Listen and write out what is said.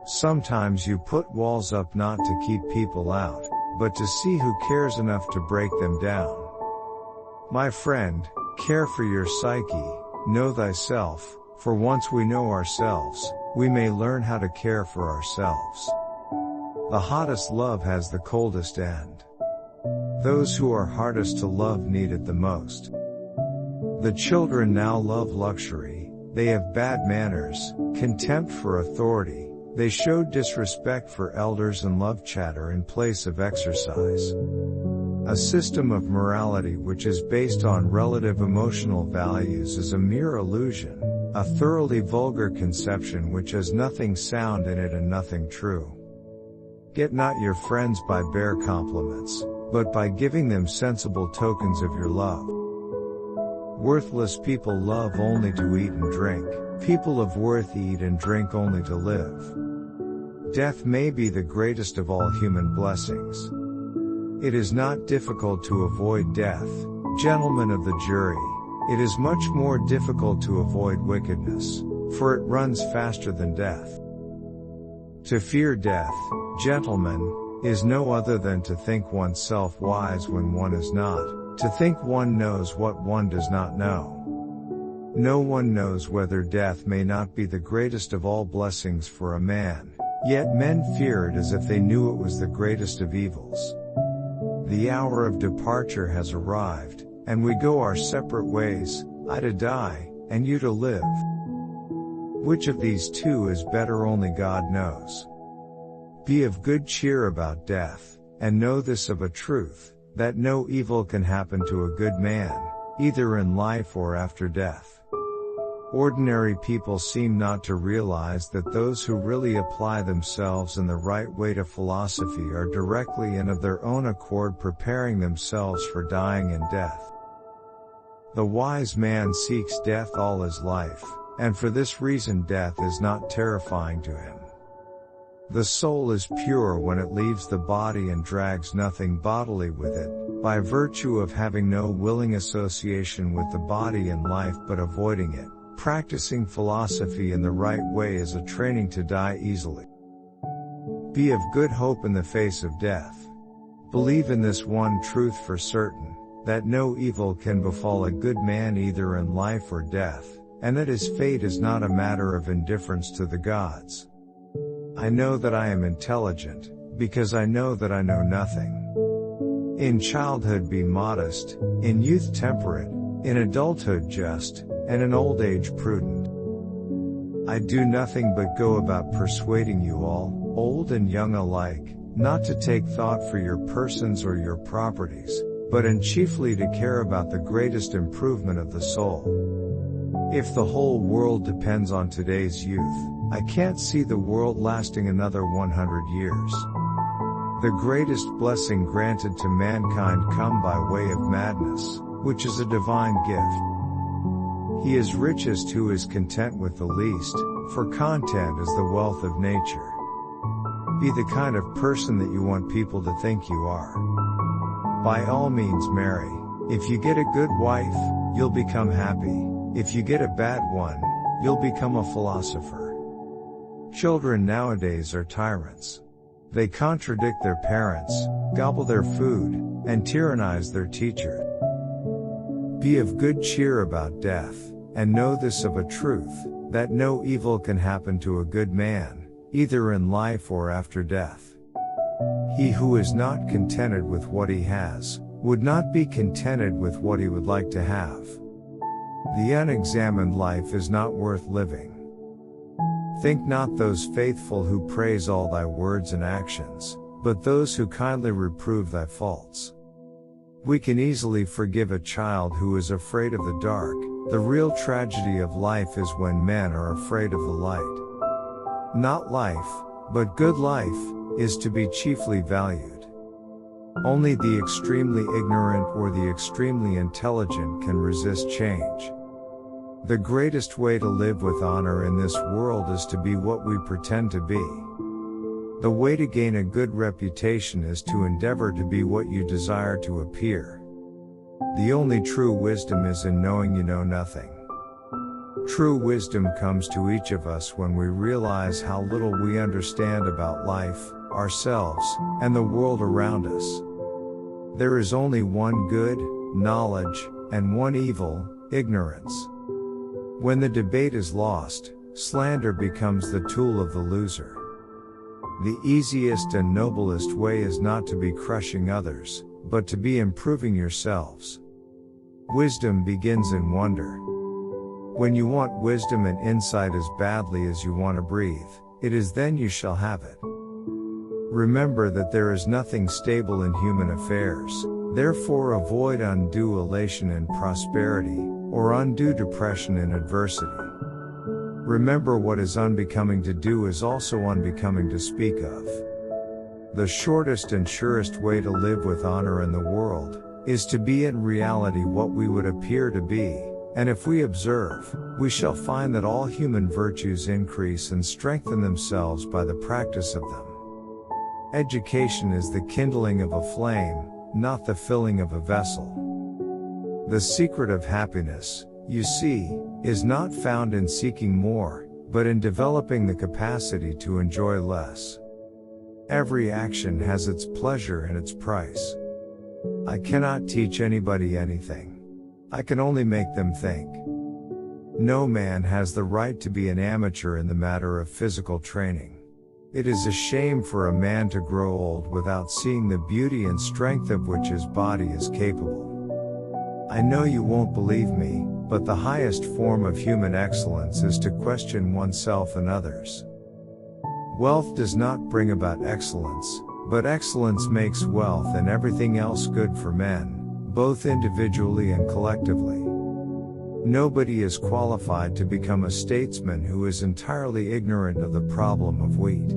Sometimes you put walls up not to keep people out, but to see who cares enough to break them down. My friend, care for your psyche, know thyself, for once we know ourselves, we may learn how to care for ourselves. The hottest love has the coldest end. Those who are hardest to love need it the most. The children now love luxury, they have bad manners, contempt for authority, they show disrespect for elders and love chatter in place of exercise. A system of morality which is based on relative emotional values is a mere illusion, a thoroughly vulgar conception which has nothing sound in it and nothing true. Get not your friends by bare compliments, but by giving them sensible tokens of your love. Worthless people love only to eat and drink, people of worth eat and drink only to live. Death may be the greatest of all human blessings. It is not difficult to avoid death, gentlemen of the jury, it is much more difficult to avoid wickedness, for it runs faster than death. To fear death, gentlemen, is no other than to think oneself wise when one is not, to think one knows what one does not know. No one knows whether death may not be the greatest of all blessings for a man, yet men fear it as if they knew it was the greatest of evils. The hour of departure has arrived, and we go our separate ways, I to die, and you to live. Which of these two is better only God knows. Be of good cheer about death, and know this of a truth, that no evil can happen to a good man, either in life or after death. Ordinary people seem not to realize that those who really apply themselves in the right way to philosophy are directly and of their own accord preparing themselves for dying and death. The wise man seeks death all his life, and for this reason death is not terrifying to him. The soul is pure when it leaves the body and drags nothing bodily with it, by virtue of having no willing association with the body in life but avoiding it. Practicing philosophy in the right way is a training to die easily. Be of good hope in the face of death. Believe in this one truth for certain, that no evil can befall a good man either in life or death, and that his fate is not a matter of indifference to the gods. I know that I am intelligent, because I know that I know nothing. In childhood be modest, in youth temperate, in adulthood just, and in old age prudent. I do nothing but go about persuading you all, old and young alike, not to take thought for your persons or your properties, but and chiefly to care about the greatest improvement of the soul. If the whole world depends on today's youth, I can't see the world lasting another 100 years. The greatest blessing granted to mankind come by way of madness, which is a divine gift. He is richest who is content with the least, for content is the wealth of nature. Be the kind of person that you want people to think you are. By all means marry. If you get a good wife, you'll become happy. If you get a bad one, you'll become a philosopher. Children nowadays are tyrants. They contradict their parents, gobble their food, and tyrannize their teacher. Be of good cheer about death, and know this of a truth, that no evil can happen to a good man, either in life or after death. He who is not contented with what he has, would not be contented with what he would like to have. The unexamined life is not worth living. Think not those faithful who praise all thy words and actions, but those who kindly reprove thy faults. We can easily forgive a child who is afraid of the dark. The real tragedy of life is when men are afraid of the light. Not life, but good life, is to be chiefly valued. Only the extremely ignorant or the extremely intelligent can resist change. The greatest way to live with honor in this world is to be what we pretend to be. The way to gain a good reputation is to endeavor to be what you desire to appear. The only true wisdom is in knowing you know nothing. True wisdom comes to each of us when we realize how little we understand about life, ourselves, and the world around us. There is only one good, knowledge, and one evil, ignorance. When the debate is lost, slander becomes the tool of the loser. The easiest and noblest way is not to be crushing others, but to be improving yourselves. Wisdom begins in wonder. When you want wisdom and insight as badly as you want to breathe, it is then you shall have it. Remember that there is nothing stable in human affairs, therefore avoid undue elation in prosperity, or undue depression in adversity. Remember what is unbecoming to do is also unbecoming to speak of. The shortest and surest way to live with honor in the world, is to be in reality what we would appear to be, and if we observe, we shall find that all human virtues increase and strengthen themselves by the practice of them. Education is the kindling of a flame, not the filling of a vessel. The secret of happiness, you see, is not found in seeking more, but in developing the capacity to enjoy less. Every action has its pleasure and its price. I cannot teach anybody anything. I can only make them think. No man has the right to be an amateur in the matter of physical training. It is a shame for a man to grow old without seeing the beauty and strength of which his body is capable. I know you won't believe me, but the highest form of human excellence is to question oneself and others. Wealth does not bring about excellence, but excellence makes wealth and everything else good for men, both individually and collectively. Nobody is qualified to become a statesman who is entirely ignorant of the problem of wheat.